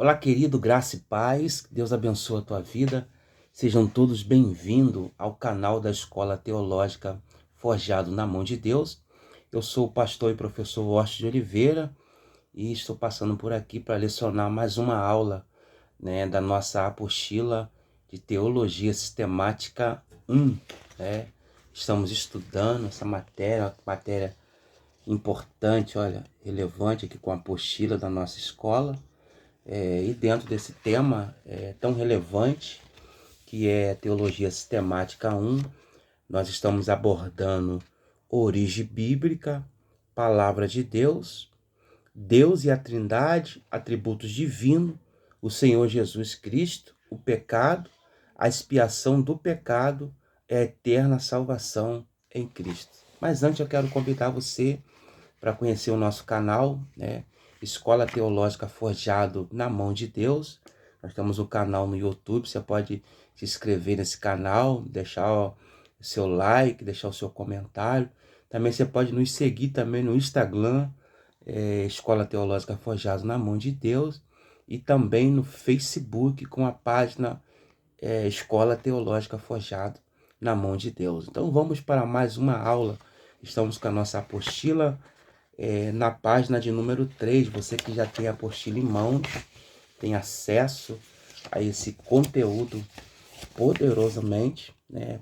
Olá, querido, graça e paz, que Deus abençoe a tua vida. Sejam todos bem-vindos ao canal da Escola Teológica Forjado na Mão de Deus. Eu sou o pastor e professor Washington de Oliveira e estou passando por aqui para lecionar mais uma aula, da nossa apostila de Teologia Sistemática 1. Estamos estudando essa matéria importante, relevante aqui com a apostila da nossa escola. E dentro desse tema tão relevante, que é Teologia Sistemática 1, nós estamos abordando origem bíblica, palavra de Deus, Deus e a Trindade, atributos divinos, o Senhor Jesus Cristo, o pecado, a expiação do pecado, a eterna salvação em Cristo. Mas antes eu quero convidar você para conhecer o nosso canal, Escola Teológica Forjado na Mão de Deus. Nós temos um canal no YouTube, você pode se inscrever nesse canal, deixar o seu like, deixar o seu comentário. Também você pode nos seguir também no Instagram, Escola Teológica Forjado na Mão de Deus, e também no Facebook com a página Escola Teológica Forjado na Mão de Deus. Então vamos para mais uma aula. Estamos com a nossa apostila na página de número 3, você que já tem a apostila em mãos, tem acesso a esse conteúdo poderosamente,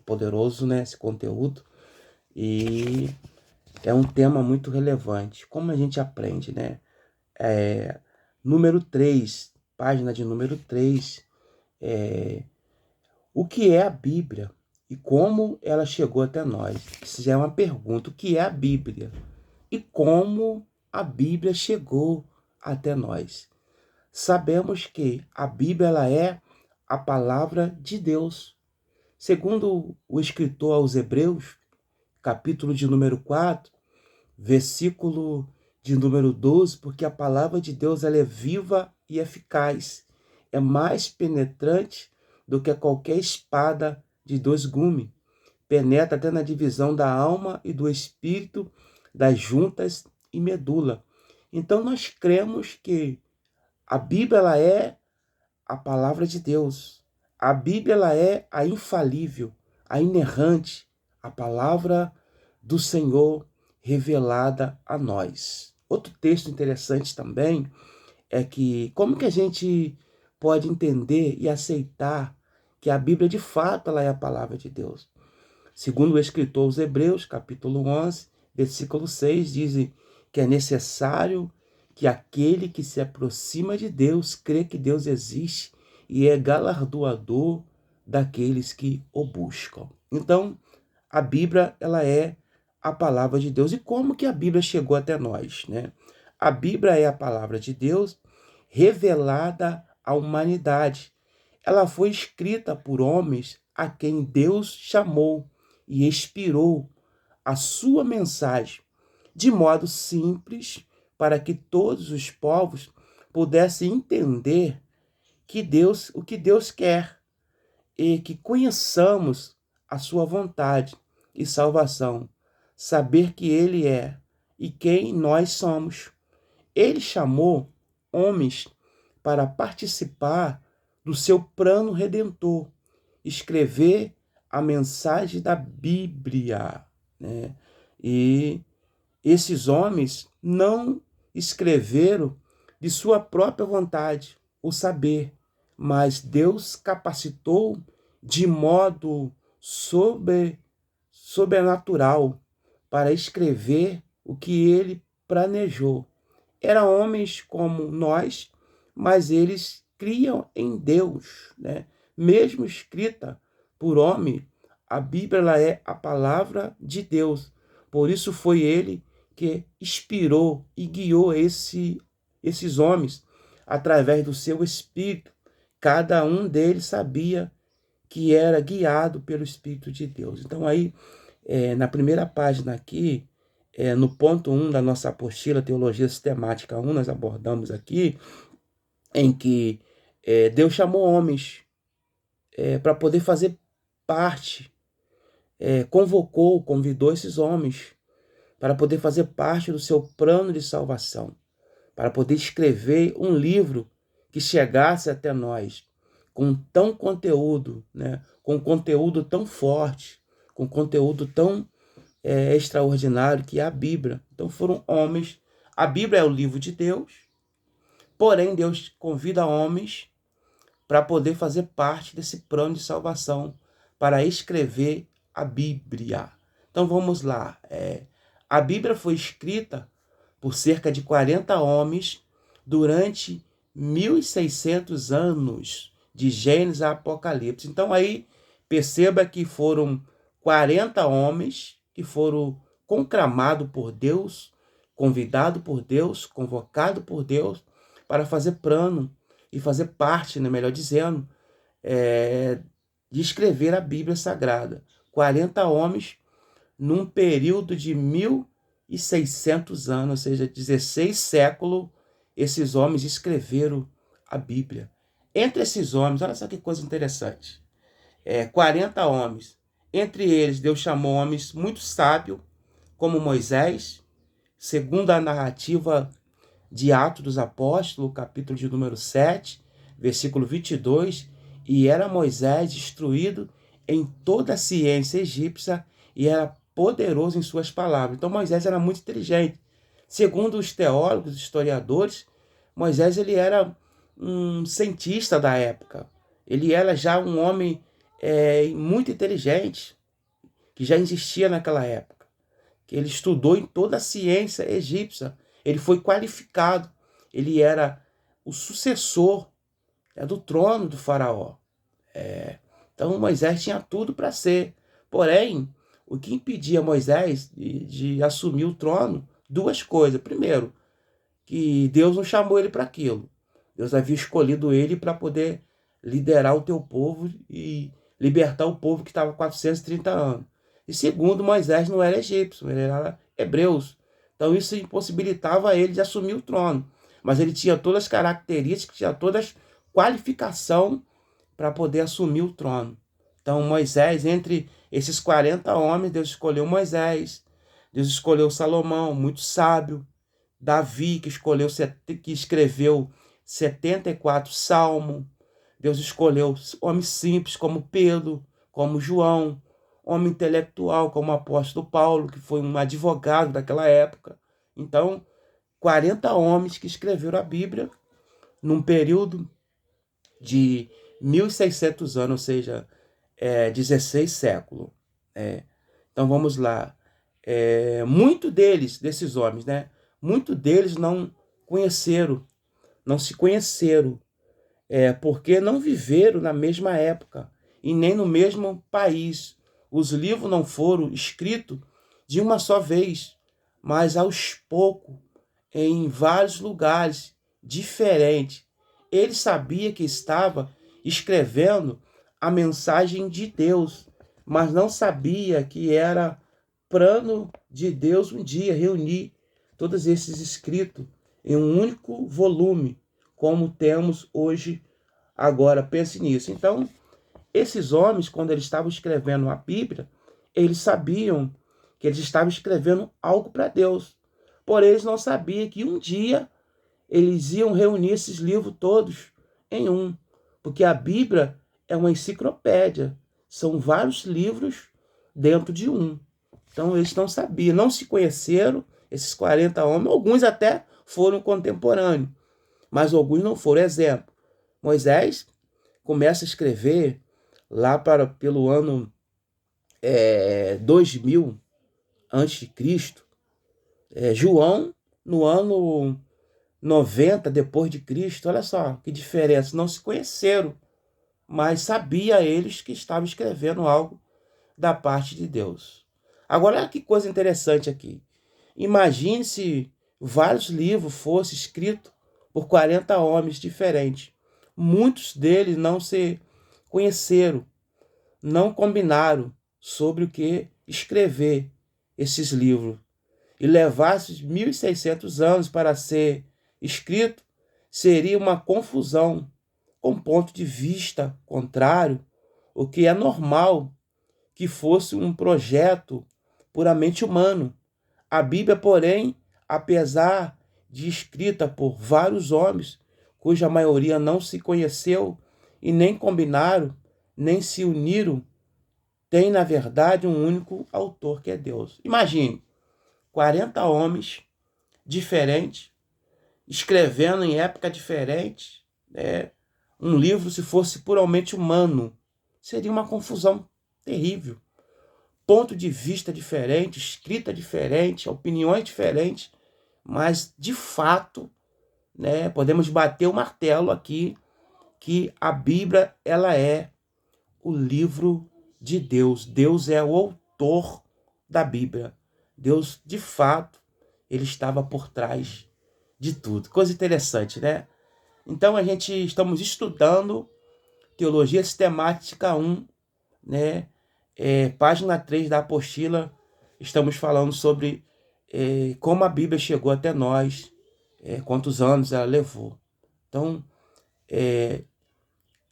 poderoso, esse conteúdo, e é um tema muito relevante. Como a gente aprende, número 3, página de número 3, o que é a Bíblia e como ela chegou até nós? Isso já é uma pergunta. O que é a Bíblia? E como a Bíblia chegou até nós? Sabemos que a Bíblia ela é a palavra de Deus. Segundo o escritor aos Hebreus, capítulo de número 4, versículo de número 12, porque a palavra de Deus ela é viva e eficaz, é mais penetrante do que qualquer espada de dois gumes, penetra até na divisão da alma e do espírito, das juntas e medula. Então nós cremos que a Bíblia ela é a palavra de Deus. A Bíblia ela é a infalível, a inerrante, a palavra do Senhor revelada a nós. Outro texto interessante também é que como que a gente pode entender e aceitar que a Bíblia de fato ela é a palavra de Deus? Segundo o escritor aos Hebreus, capítulo 11, versículo 6, dizem que é necessário que aquele que se aproxima de Deus crê que Deus existe e é galardoador daqueles que o buscam. Então, a Bíblia ela é a palavra de Deus. E como que a Bíblia chegou até nós? A Bíblia é a palavra de Deus revelada à humanidade. Ela foi escrita por homens a quem Deus chamou e inspirou a sua mensagem de modo simples para que todos os povos pudessem entender o que Deus quer e que conheçamos a sua vontade e salvação, saber que Ele é e quem nós somos. Ele chamou homens para participar do seu plano redentor, escrever a mensagem da Bíblia, E esses homens não escreveram de sua própria vontade o saber, mas Deus capacitou de modo sobrenatural para escrever o que ele planejou. Eram homens como nós, mas eles criam em Deus, Mesmo escrita por homem, a Bíblia ela é a palavra de Deus. Por isso foi ele que inspirou e guiou esses homens através do seu Espírito. Cada um deles sabia que era guiado pelo Espírito de Deus. Então aí, na primeira página aqui, no ponto 1 da nossa apostila Teologia Sistemática 1, nós abordamos aqui, em que Deus chamou homens para poder fazer parte, convidou esses homens para poder fazer parte do seu plano de salvação, para poder escrever um livro que chegasse até nós com tão conteúdo, né? Com conteúdo tão forte, com conteúdo tão extraordinário que é a Bíblia. Então foram homens. A Bíblia é o livro de Deus, porém Deus convida homens para poder fazer parte desse plano de salvação, para escrever a Bíblia. Então vamos lá. A Bíblia foi escrita por cerca de 40 homens durante 1.600 anos, de Gênesis a Apocalipse. Então aí perceba que foram 40 homens que foram conclamados por Deus, convidados por Deus, convocados por Deus para fazer plano e fazer parte, né, melhor dizendo, de escrever a Bíblia Sagrada. 40 homens num período de 1.600 anos, ou seja, 16 séculos, esses homens escreveram a Bíblia. Entre esses homens, olha só que coisa interessante, 40 homens. Entre eles, Deus chamou homens muito sábios, como Moisés, segundo a narrativa de Atos dos Apóstolos, capítulo de número 7, versículo 22, e era Moisés instruído em toda a ciência egípcia e era poderoso em suas palavras. Então Moisés era muito inteligente. Segundo os teólogos, historiadores, Moisés ele era um cientista da época. Ele era já um homem muito inteligente, que já existia naquela época. Que ele estudou em toda a ciência egípcia. Ele foi qualificado. Ele era o sucessor do trono do faraó. Então Moisés tinha tudo para ser. Porém, o que impedia Moisés de assumir o trono? Duas coisas. Primeiro, que Deus não chamou ele para aquilo. Deus havia escolhido ele para poder liderar o teu povo e libertar o povo que estava 430 anos. E segundo, Moisés não era egípcio, ele era hebreus. Então isso impossibilitava ele de assumir o trono. Mas ele tinha todas as características, tinha todas as qualificações para poder assumir o trono. Então Moisés, entre esses 40 homens, Deus escolheu Moisés, Deus escolheu Salomão, muito sábio, Davi, que escreveu 74 salmos, Deus escolheu homens simples como Pedro, como João, homem intelectual como o apóstolo Paulo, que foi um advogado daquela época. Então, 40 homens que escreveram a Bíblia num período de 1.600 anos, ou seja, 16 séculos. Então vamos lá. Muito desses homens, né? Muito deles não se conheceram, porque não viveram na mesma época e nem no mesmo país. Os livros não foram escritos de uma só vez, mas aos poucos, em vários lugares diferentes. Ele sabia que estava escrevendo a mensagem de Deus, mas não sabia que era plano de Deus um dia reunir todos esses escritos em um único volume, como temos hoje. Agora, pense nisso. Então, esses homens, quando eles estavam escrevendo a Bíblia, eles sabiam que eles estavam escrevendo algo para Deus. Porém, eles não sabiam que um dia eles iam reunir esses livros todos em um. Porque a Bíblia é uma enciclopédia. São vários livros dentro de um. Então, eles não sabiam, não se conheceram, esses 40 homens. Alguns até foram contemporâneos, mas alguns não foram. Exemplo, Moisés começa a escrever lá pelo ano 2000 a.C. João, no ano 90 depois de Cristo. Olha só que diferença. Não se conheceram, mas sabia eles que estavam escrevendo algo da parte de Deus. Agora, olha que coisa interessante aqui. Imagine se vários livros fossem escritos por 40 homens diferentes. Muitos deles não se conheceram, não combinaram sobre o que escrever esses livros. E levasse 1.600 anos para ser escrito, seria uma confusão, com ponto de vista contrário, o que é normal que fosse um projeto puramente humano. A Bíblia, porém, apesar de escrita por vários homens, cuja maioria não se conheceu e nem combinaram, nem se uniram, tem, na verdade, um único autor, que é Deus. Imagine, 40 homens diferentes, escrevendo em época diferente, né? Um livro, se fosse puramente humano, seria uma confusão terrível. Ponto de vista diferente, escrita diferente, opiniões diferentes, mas, de fato, né, podemos bater o martelo aqui que a Bíblia, ela é o livro de Deus. Deus é o autor da Bíblia. Deus, de fato, ele estava por trás de tudo. Coisa interessante, né? Então, estamos estudando Teologia Sistemática 1, né? Página 3 da apostila, estamos falando sobre como a Bíblia chegou até nós, quantos anos ela levou. Então,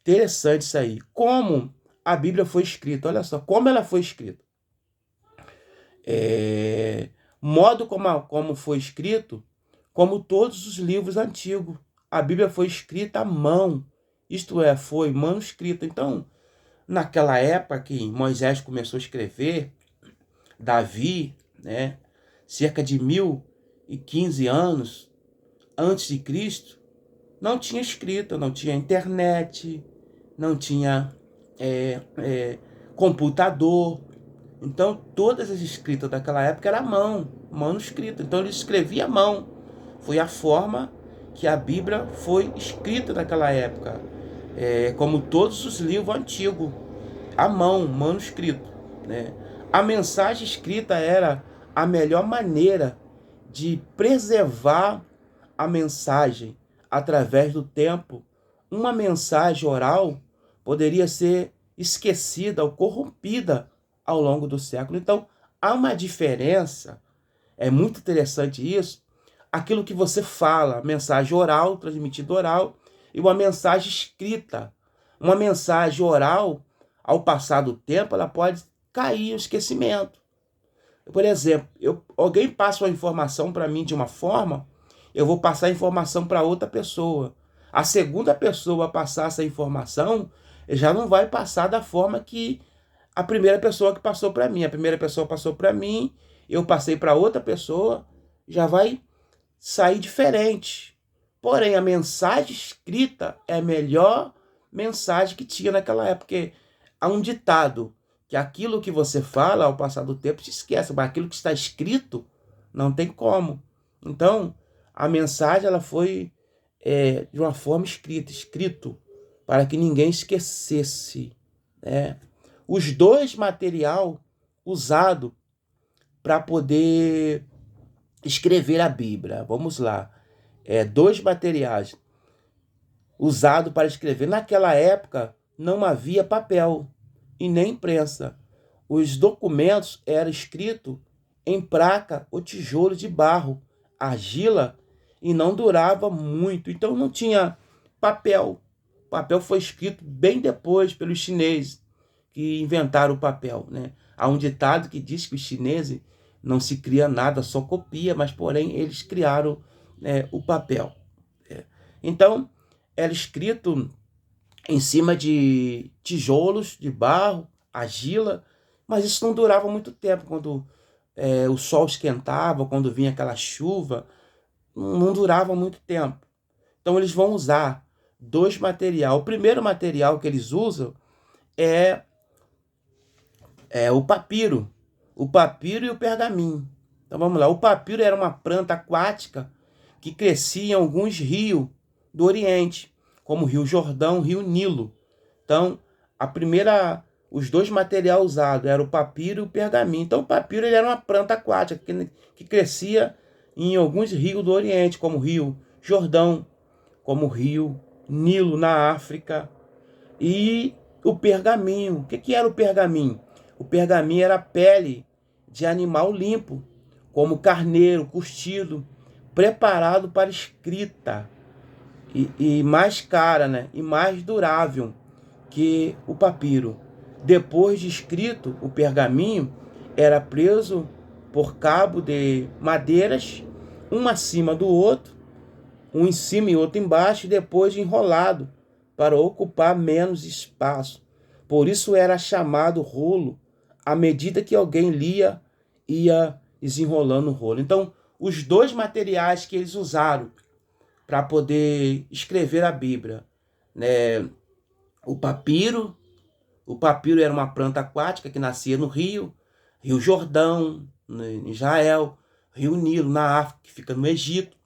interessante isso aí. Como a Bíblia foi escrita, olha só, como ela foi escrita. Modo como foi escrito, como todos os livros antigos. A Bíblia foi escrita à mão, isto é, foi manuscrita. Então, naquela época que Moisés começou a escrever, Davi, né, cerca de 1015 anos antes de Cristo, não tinha escrita, não tinha internet, não tinha computador. Então, todas as escritas daquela época eram à mão, manuscrita. Então, ele escrevia à mão. Foi a forma que a Bíblia foi escrita naquela época. Como todos os livros antigos, à mão, manuscrito, né? A mensagem escrita era a melhor maneira de preservar a mensagem através do tempo. Uma mensagem oral poderia ser esquecida ou corrompida ao longo do século. Então, há uma diferença, é muito interessante isso, aquilo que você fala, mensagem oral, transmitida oral, e uma mensagem escrita. Uma mensagem oral, ao passar do tempo, ela pode cair no esquecimento. Por exemplo, alguém passa uma informação para mim de uma forma, eu vou passar a informação para outra pessoa. A segunda pessoa a passar essa informação já não vai passar da forma que a primeira pessoa que passou para mim. A primeira pessoa passou para mim, eu passei para outra pessoa, já vai sair diferente. Porém, a mensagem escrita é a melhor mensagem que tinha naquela época. Porque há um ditado, que aquilo que você fala, ao passar do tempo, se esquece, mas aquilo que está escrito, não tem como. Então, a mensagem ela foi de uma forma escrito, para que ninguém esquecesse, né? Os dois material usado para poder escrever a Bíblia, vamos lá, dois materiais usados para escrever. Naquela época, não havia papel e nem imprensa. Os documentos eram escritos em placa ou tijolo de barro, argila, e não durava muito. Então não tinha papel. O papel foi escrito bem depois pelos chineses, que inventaram o papel, né? Há um ditado que diz que os chineses não se cria nada, só copia, mas porém eles criaram, o papel. Então, era escrito em cima de tijolos de barro, argila, mas isso não durava muito tempo. Quando o sol esquentava, quando vinha aquela chuva, não durava muito tempo. Então eles vão usar dois materiais. O primeiro material que eles usam é o papiro. O papiro e o pergaminho. Então vamos lá. O papiro era uma planta aquática que crescia em alguns rios do Oriente, como o Rio Jordão, o Rio Nilo. Então, os dois materiais usados eram o papiro e o pergaminho. Então, o papiro ele era uma planta aquática que crescia em alguns rios do Oriente, como o Rio Jordão, como o Rio Nilo na África. E o pergaminho. O que era o pergaminho? O pergaminho era a pele de animal limpo, como carneiro, curtido, preparado para escrita. E mais cara, né? E mais durável que o papiro. Depois de escrito, o pergaminho era preso por cabo de madeiras, um acima do outro, um em cima e outro embaixo, e depois enrolado, para ocupar menos espaço. Por isso era chamado rolo, à medida que alguém lia, ia desenrolando o rolo. Então, os dois materiais que eles usaram para poder escrever a Bíblia, né? O papiro era uma planta aquática que nascia no Rio Jordão, em Israel, Rio Nilo, na África, que fica no Egito,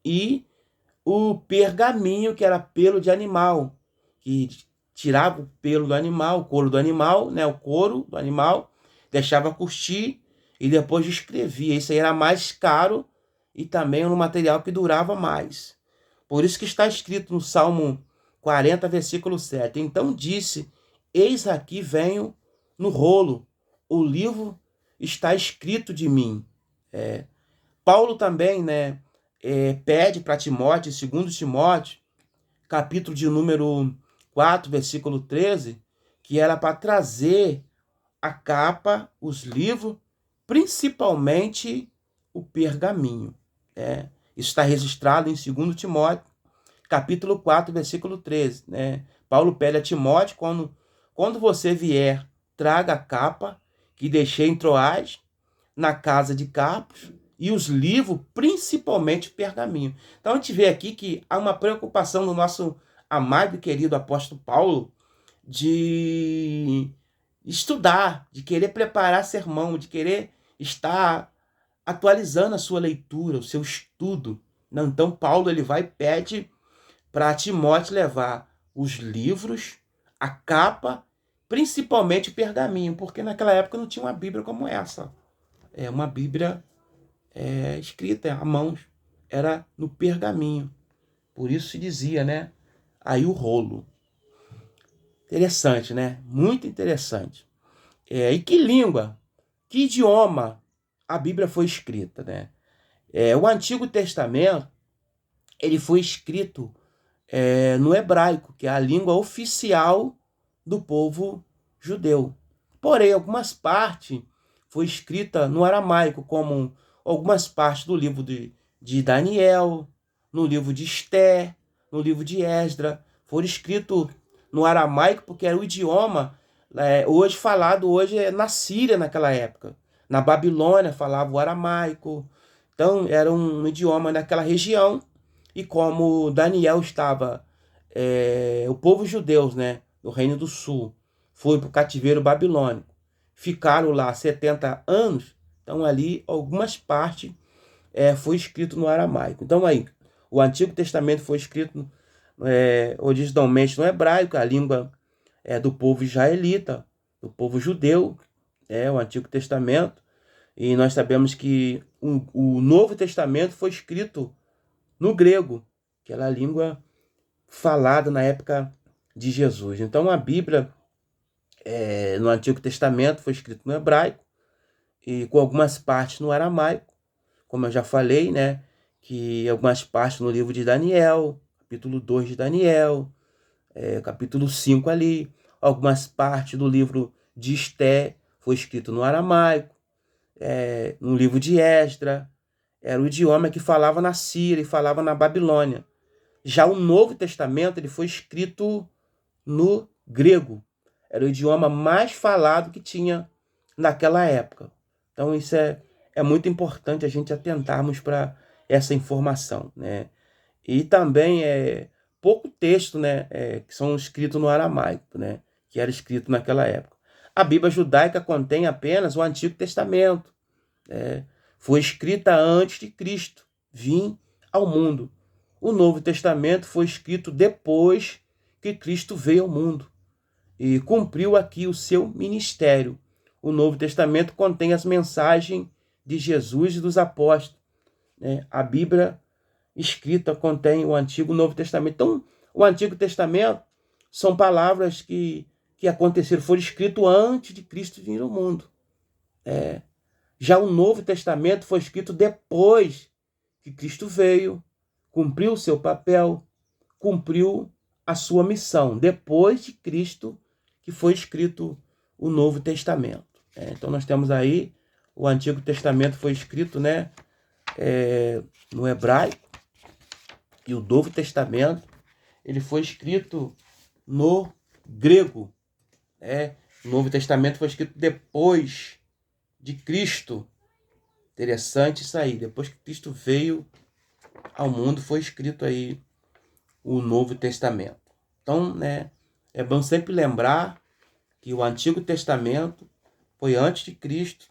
e o pergaminho, que era pelo de animal, que tirava o pelo do animal, o couro do animal, né, o couro do animal, deixava curtir e depois escrevia. Isso aí era mais caro e também era um material que durava mais. Por isso que está escrito no Salmo 40, versículo 7. Então disse: eis aqui venho no rolo, o livro está escrito de mim. Paulo também, né, pede para Timóteo, 2 Timóteo, capítulo de número 4, versículo 13, que era para trazer a capa, os livros, principalmente o pergaminho. Isso está registrado em 2 Timóteo, capítulo 4, versículo 13. Paulo pede a Timóteo, quando você vier, traga a capa que deixei em Troás, na casa de Carpos, e os livros, principalmente pergaminho. Então a gente vê aqui que há uma preocupação do nosso amado e querido apóstolo Paulo de estudar, de querer preparar sermão, de querer estar atualizando a sua leitura, o seu estudo. Então Paulo ele vai e pede para Timóteo levar os livros, a capa, principalmente pergaminho, porque naquela época não tinha uma Bíblia como essa. Uma Bíblia escrita à mão, era no pergaminho. Por isso se dizia, né? Aí o rolo. Interessante, né? Muito interessante. E que língua, que idioma a Bíblia foi escrita, né? O Antigo Testamento, ele foi escrito no hebraico, que é a língua oficial do povo judeu. Porém, algumas partes foi escrita no aramaico, como algumas partes do livro de Daniel, no livro de Esté, no livro de Esdra, foram escritos no aramaico, porque era o idioma hoje falado na Síria naquela época. Na Babilônia falava o aramaico. Então, era um idioma naquela região. E como Daniel estava, o povo judeu, né, do Reino do Sul, foi para o cativeiro babilônico, ficaram lá 70 anos, então ali algumas partes foi escrito no aramaico. Então aí, o Antigo Testamento foi escrito originalmente no hebraico, a língua do povo israelita, do povo judeu, o Antigo Testamento, e nós sabemos que o Novo Testamento foi escrito no grego, que era a língua falada na época de Jesus. Então a Bíblia no Antigo Testamento foi escrito no hebraico e com algumas partes no aramaico, como eu já falei, né, que algumas partes no livro de Daniel, capítulo 2 de Daniel, capítulo 5 ali, algumas partes do livro de Esté foi escrito no aramaico, no livro de Esdra, era o idioma que falava na Síria e falava na Babilônia. Já o Novo Testamento ele foi escrito no grego. Era o idioma mais falado que tinha naquela época. Então isso é muito importante a gente atentarmos para essa informação, né? E também pouco texto, né, que são escritos no aramaico, né, que era escrito naquela época. A Bíblia judaica contém apenas o Antigo Testamento. Foi escrita antes de Cristo vir ao mundo. O Novo Testamento foi escrito depois que Cristo veio ao mundo e cumpriu aqui o seu ministério. O Novo Testamento contém as mensagens de Jesus e dos apóstolos. A Bíblia escrita contém o Antigo e o Novo Testamento. Então, o Antigo Testamento são palavras que aconteceram, foram escritas antes de Cristo vir ao mundo. Já o Novo Testamento foi escrito depois que Cristo veio, cumpriu o seu papel, cumpriu a sua missão, depois de Cristo que foi escrito o Novo Testamento. Então nós temos aí, o Antigo Testamento foi escrito, né, no hebraico, E o Novo Testamento, ele foi escrito no grego, né? O Novo Testamento foi escrito depois de Cristo. Interessante isso aí. Depois que Cristo veio ao mundo, foi escrito aí o Novo Testamento. Então, né, é bom sempre lembrar que o Antigo Testamento foi antes de Cristo,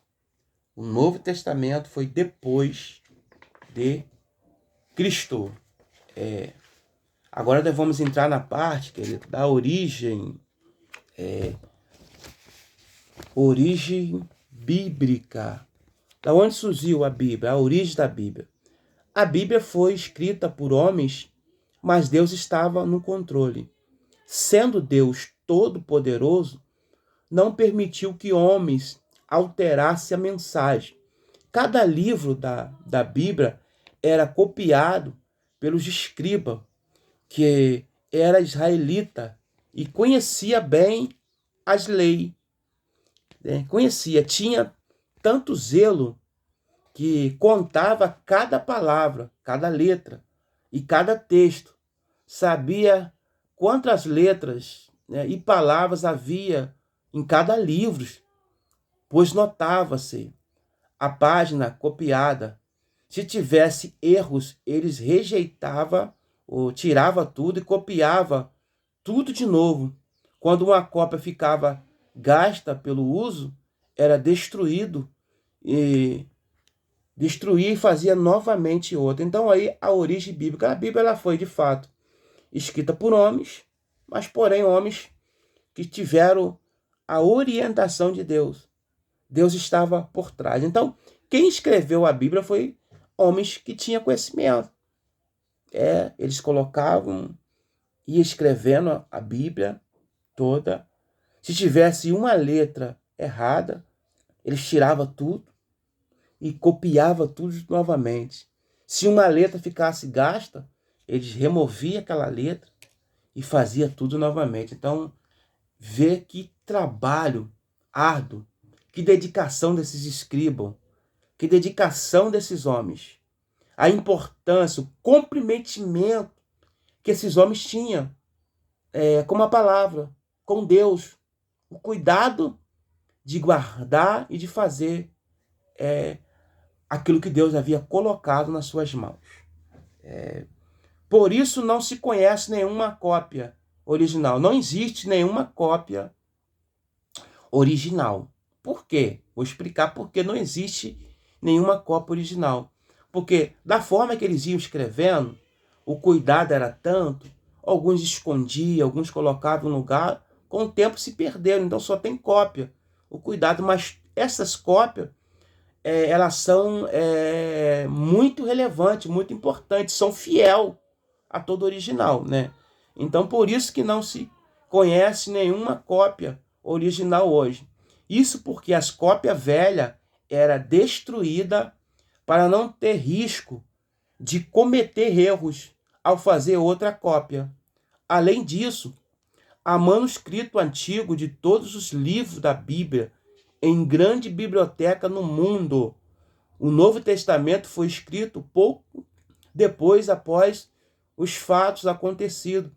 o Novo Testamento foi depois de Cristo. Agora nós vamos entrar na parte, querido, da origem bíblica. Da onde surgiu a Bíblia, a origem da Bíblia? A Bíblia foi escrita por homens, mas Deus estava no controle. Sendo Deus todo-poderoso, não permitiu que homens alterassem a mensagem. Cada livro da Bíblia era copiado pelos escribas, que era israelita e conhecia bem as leis. Tinha tanto zelo que contava cada palavra, cada letra e cada texto. Sabia quantas letras, né, e palavras havia em cada livro, pois notava-se a página copiada. Se tivesse erros, eles rejeitava ou tirava tudo e copiava tudo de novo. Quando uma cópia ficava gasta pelo uso, era destruído e destruía e fazia novamente outra. Então aí a origem bíblica. A Bíblia ela foi de fato escrita por homens, mas porém homens que tiveram a orientação de Deus. Deus estava por trás. Então, quem escreveu a Bíblia foi homens que tinham conhecimento. Eles colocavam, ia escrevendo a Bíblia toda. Se tivesse uma letra errada, eles tiravam tudo e copiavam tudo novamente. Se uma letra ficasse gasta, eles removiam aquela letra e fazia tudo novamente. Então, vê que trabalho árduo, que dedicação desses escribas, que dedicação desses homens. A importância, o comprometimento que esses homens tinham com a palavra, com Deus. O cuidado de guardar e de fazer aquilo que Deus havia colocado nas suas mãos. Por isso não se conhece nenhuma cópia original. Não existe nenhuma cópia original. Por quê? Vou explicar por que não existe nenhuma cópia original. Porque da forma que eles iam escrevendo, o cuidado era tanto, alguns escondiam, alguns colocavam no lugar, com o tempo se perderam, então só tem cópia. O cuidado, mas essas cópias, elas são muito relevantes, muito importantes, são fiel a todo original, né? Então por isso que não se conhece nenhuma cópia original hoje. Isso porque as cópias velhas eram destruídas para não ter risco de cometer erros ao fazer outra cópia. Além disso, há manuscrito antigo de todos os livros da Bíblia em grande biblioteca no mundo. O Novo Testamento foi escrito pouco depois, após os fatos acontecidos,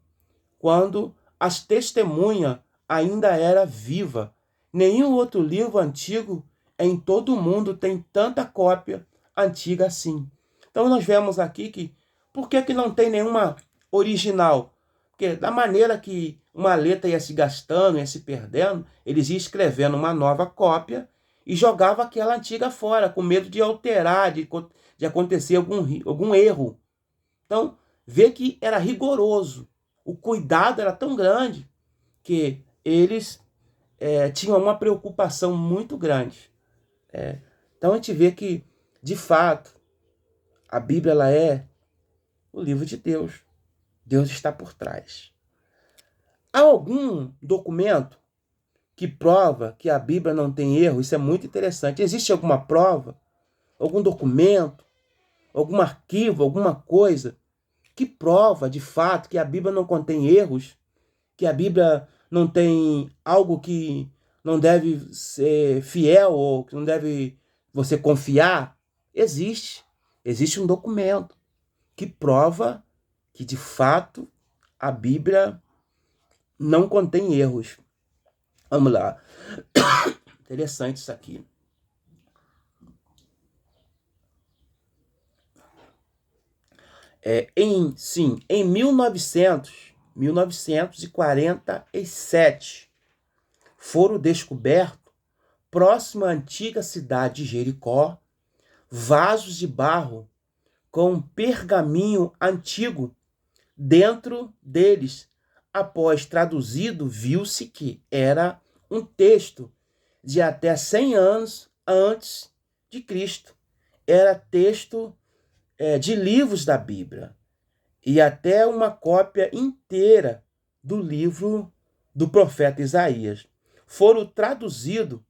quando as testemunhas ainda era viva. Nenhum outro livro antigo em todo o mundo tem tanta cópia antiga assim. Então nós vemos aqui que por que não tem nenhuma original? Porque da maneira que uma letra ia se gastando, ia se perdendo, eles iam escrevendo uma nova cópia e jogavam aquela antiga fora, com medo de alterar, de acontecer algum erro. Então, vê que era rigoroso. O cuidado era tão grande que eles tinham uma preocupação muito grande. Então, a gente vê que, de fato, a Bíblia ela é o livro de Deus. Deus está por trás. Há algum documento que prova que a Bíblia não tem erro? Isso é muito interessante. Existe alguma prova? Algum documento? Algum arquivo? Alguma coisa que prova, de fato, que a Bíblia não contém erros? Que a Bíblia não tem algo que não deve ser fiel ou que não deve você confiar? Existe. Existe um documento que prova que de fato a Bíblia não contém erros. Vamos lá. Interessante isso aqui. Em 1947, foram descobertos, próximo à antiga cidade de Jericó, vasos de barro com pergaminho antigo dentro deles. Após traduzido, viu-se que era um texto de até 100 anos antes de Cristo. Era texto de livros da Bíblia e até uma cópia inteira do livro do profeta Isaías. Foram traduzidos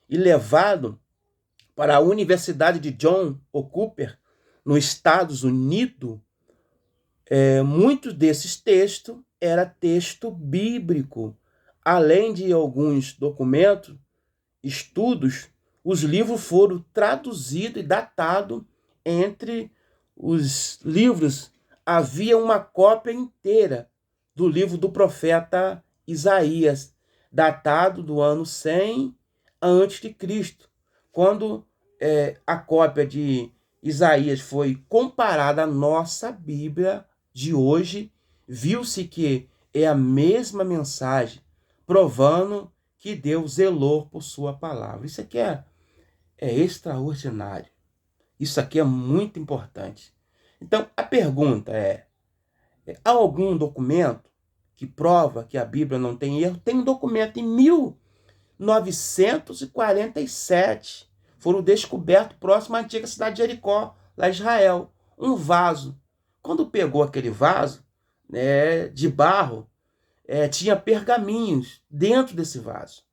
e levados para a Universidade de John Cooper, nos Estados Unidos. Muitos desses textos era texto bíblico. Além de alguns documentos, estudos, os livros foram traduzidos e datados. Entre os livros havia uma cópia inteira do livro do profeta Isaías, datado do ano 100 a.C. Quando a cópia de Isaías foi comparada à nossa Bíblia de hoje, viu-se que é a mesma mensagem, provando que Deus zelou por sua palavra. Isso aqui é extraordinário. Isso aqui é muito importante. Então, a pergunta há algum documento que prova que a Bíblia não tem erro? Tem um documento em 1947. Foram descobertos próximo à antiga cidade de Jericó, lá em Israel, um vaso. Quando pegou aquele vaso de barro, tinha pergaminhos dentro desse vaso.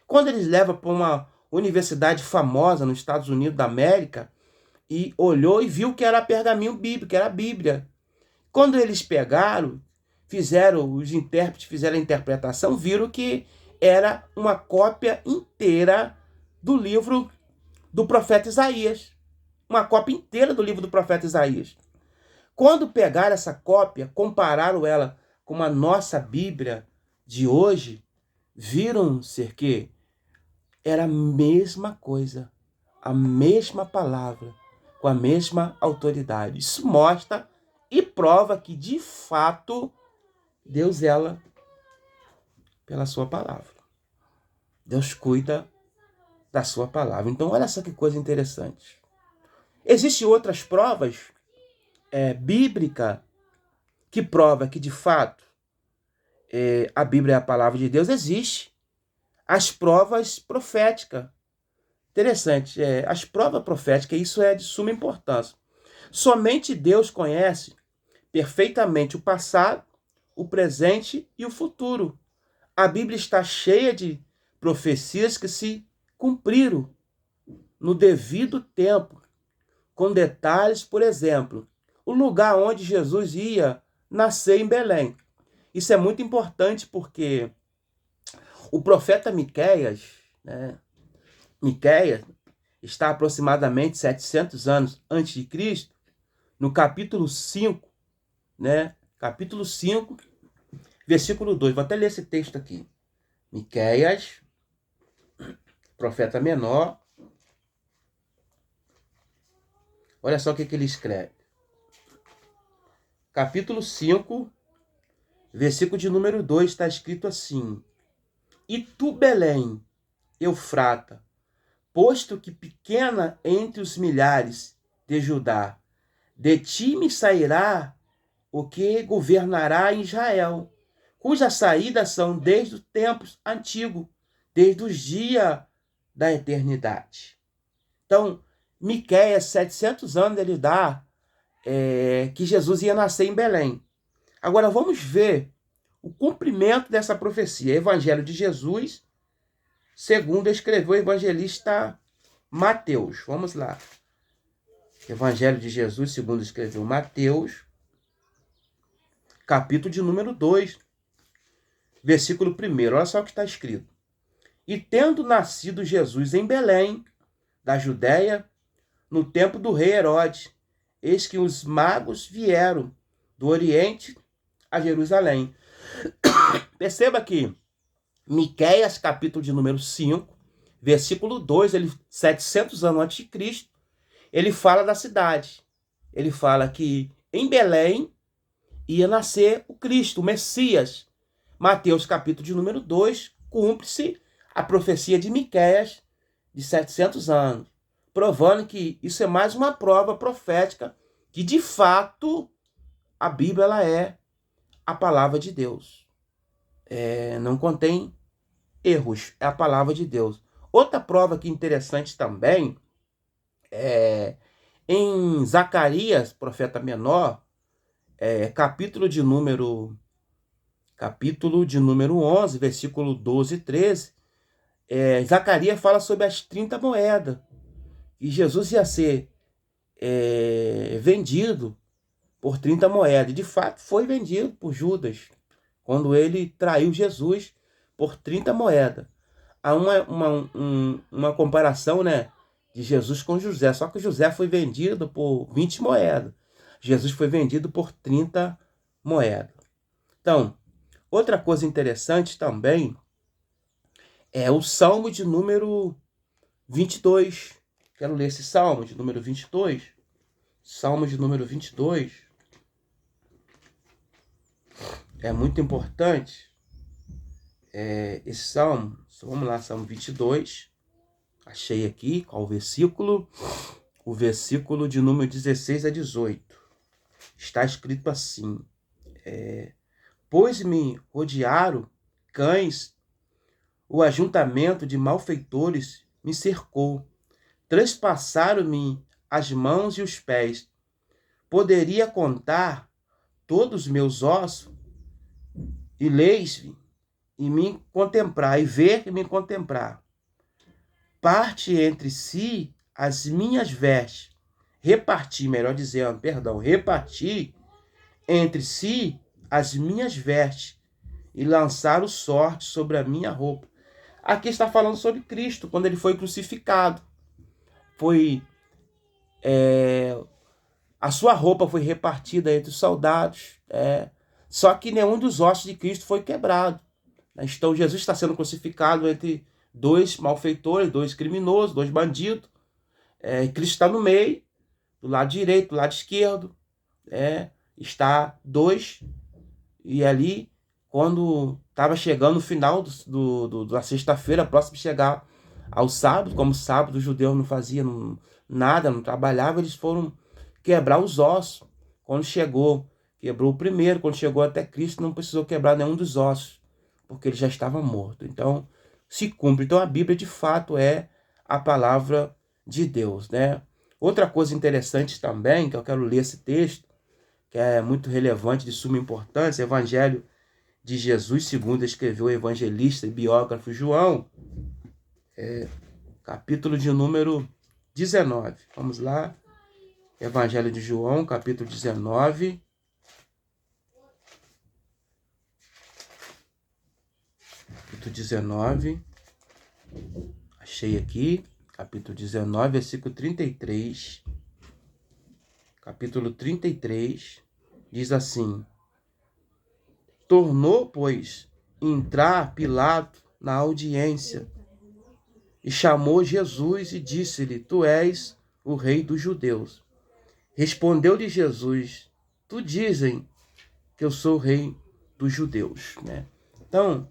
Quando eles levam para uma universidade famosa nos Estados Unidos da América, e olhou e viu que era pergaminho bíblico, era a Bíblia. Quando eles pegaram, os intérpretes fizeram a interpretação, viram que era uma cópia inteira do livro do profeta Isaías. Uma cópia inteira do livro do profeta Isaías. Quando pegaram essa cópia, compararam ela com a nossa Bíblia de hoje, viram-se que era a mesma coisa, a mesma palavra, com a mesma autoridade. Isso mostra e prova que, de fato, Deus zela pela sua palavra. Deus cuida da sua palavra. Então, olha só que coisa interessante. Existem outras provas bíblicas que prova que, de fato, a Bíblia é a palavra de Deus. Existe as provas proféticas. Interessante, as provas proféticas, isso é de suma importância. Somente Deus conhece perfeitamente o passado, o presente e o futuro. A Bíblia está cheia de profecias que se cumpriram no devido tempo, com detalhes, por exemplo, o lugar onde Jesus ia nascer em Belém. Isso é muito importante porque o profeta Miqueias, Miqueias está aproximadamente 700 anos antes de Cristo, no capítulo 5, capítulo 5, versículo 2. Vou até ler esse texto aqui. Miqueias, profeta menor. Olha só o que ele escreve. Capítulo 5, versículo de número 2, está escrito assim: E tu, Belém, Eufrata, posto que pequena entre os milhares de Judá, de ti me sairá o que governará em Israel, cujas saídas são desde os tempos antigos, desde os dias da eternidade. Então, Miqueias, 700 anos, ele dá que Jesus ia nascer em Belém. Agora, vamos ver o cumprimento dessa profecia. Evangelho de Jesus, segundo escreveu o evangelista Mateus. Vamos lá. Evangelho de Jesus, segundo escreveu Mateus, capítulo de número 2, versículo 1. Olha só o que está escrito. E tendo nascido Jesus em Belém, da Judéia, no tempo do rei Herodes, eis que os magos vieram do Oriente a Jerusalém. Perceba que Miqueias, capítulo de número 5, versículo 2, 700 anos antes de Cristo, ele fala da cidade. Ele fala que em Belém ia nascer o Cristo, o Messias. Mateus, capítulo de número 2, cumpre-se a profecia de Miqueias de 700 anos, provando que isso é mais uma prova profética que, de fato, a Bíblia ela é a palavra de Deus. Não contém erros, é a palavra de Deus. Outra prova que interessante também é em Zacarias, profeta menor, capítulo de número 11, versículo 12 e 13, Zacarias fala sobre as 30 moedas. E Jesus ia ser vendido por 30 moedas. De fato, foi vendido por Judas, quando ele traiu Jesus por 30 moedas. Há uma comparação, né, de Jesus com José. Só que José foi vendido por 20 moedas. Jesus foi vendido por 30 moedas. Então, outra coisa interessante também é o Salmo de número 22. Quero ler esse Salmo de número 22. Salmo de número 22. É muito importante esse Salmo. Vamos lá, Salmo 22. Achei aqui qual o versículo. O versículo de número 16 a 18. Está escrito assim: pois me rodearam cães, o ajuntamento de malfeitores me cercou, trespassaram-me as mãos e os pés. Poderia contar todos os meus ossos, e leis-me, e me contemplar, e ver e me contemplar. Parte entre si as minhas vestes, reparti entre si as minhas vestes, e lançaram sorte sobre a minha roupa. Aqui está falando sobre Cristo, quando ele foi crucificado. A sua roupa foi repartida entre os soldados, só que nenhum dos ossos de Cristo foi quebrado. Então Jesus está sendo crucificado entre dois malfeitores, dois criminosos, dois bandidos. Cristo está no meio, do lado direito, do lado esquerdo. Está dois, e ali, quando estava chegando no final da sexta-feira, próximo de chegar ao sábado, como sábado os judeus não faziam nada, não trabalhavam, eles foram quebrar os ossos. Quando chegou, quebrou o primeiro, quando chegou até Cristo, não precisou quebrar nenhum dos ossos, porque ele já estava morto. Então, se cumpre. Então, a Bíblia, de fato, é a palavra de Deus, né? Outra coisa interessante também, que eu quero ler esse texto, que é muito relevante, de suma importância, Evangelho de Jesus, segundo escreveu o evangelista e biógrafo João, capítulo de número 19. Vamos lá. Evangelho de João, capítulo 19. Capítulo 19. Achei aqui. Capítulo 19, versículo 33. Capítulo 33. Diz assim: tornou, pois, entrar Pilato na audiência, e chamou Jesus e disse-lhe: tu és o rei dos judeus. Respondeu-lhe Jesus: tu dizem que eu sou o rei dos judeus, né? Então,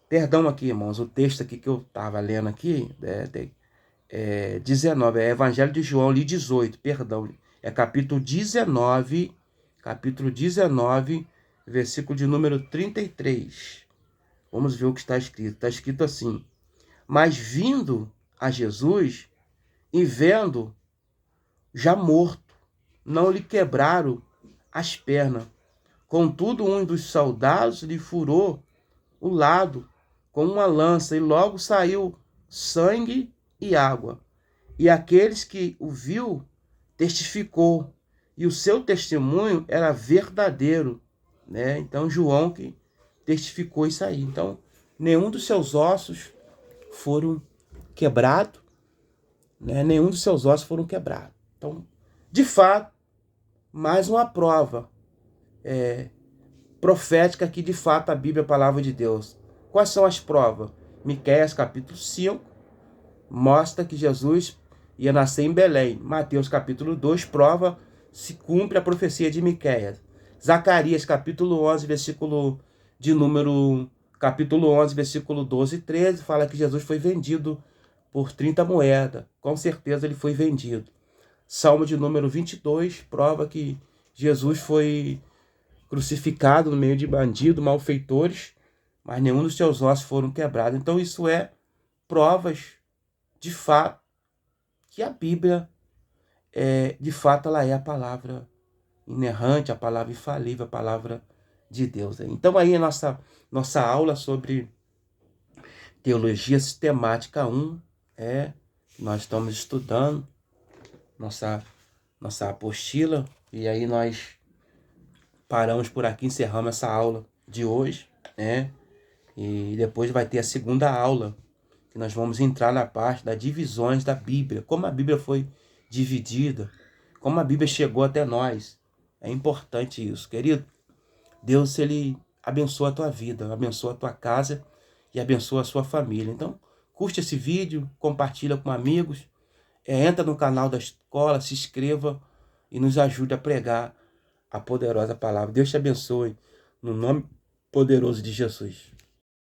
perdão aqui, irmãos, o texto aqui que eu estava lendo aqui, 19, Evangelho de João, li 18, perdão, capítulo 19, versículo de número 33. Vamos ver o que está escrito. Está escrito assim: mas vindo a Jesus e vendo já morto, não lhe quebraram as pernas. Contudo, um dos soldados lhe furou o lado com uma lança, e logo saiu sangue e água. E aqueles que o viu testificou, e o seu testemunho era verdadeiro, né? Então, João que testificou isso aí. Então, nenhum dos seus ossos foram quebrados, né? Nenhum dos seus ossos foram quebrados. Então, de fato, mais uma prova profética que de fato a Bíblia é a palavra de Deus. Quais são as provas? Miqueias capítulo 5 mostra que Jesus ia nascer em Belém. Mateus capítulo 2 prova se cumpre a profecia de Miqueias. Zacarias capítulo 11, capítulo 11, versículo 12 e 13, fala que Jesus foi vendido por 30 moedas. Com certeza ele foi vendido. Salmo de número 22 prova que Jesus foi crucificado no meio de bandidos, malfeitores, mas nenhum dos seus ossos foram quebrados. Então isso é provas, de fato, que a Bíblia, de fato, ela é a palavra inerrante, a palavra infalível, a palavra de Deus. Então aí a nossa aula sobre Teologia Sistemática 1, nós estamos estudando nossa apostila, e aí nós paramos por aqui, encerramos essa aula de hoje, e depois vai ter a segunda aula, que nós vamos entrar na parte das divisões da Bíblia, como a Bíblia foi dividida, como a Bíblia chegou até nós. É importante isso, querido. Deus, ele abençoa a tua vida, abençoa a tua casa e abençoa a sua família. Então, curte esse vídeo, compartilha com amigos, entra no canal da escola, se inscreva e nos ajude a pregar a poderosa palavra. Deus te abençoe, no nome poderoso de Jesus.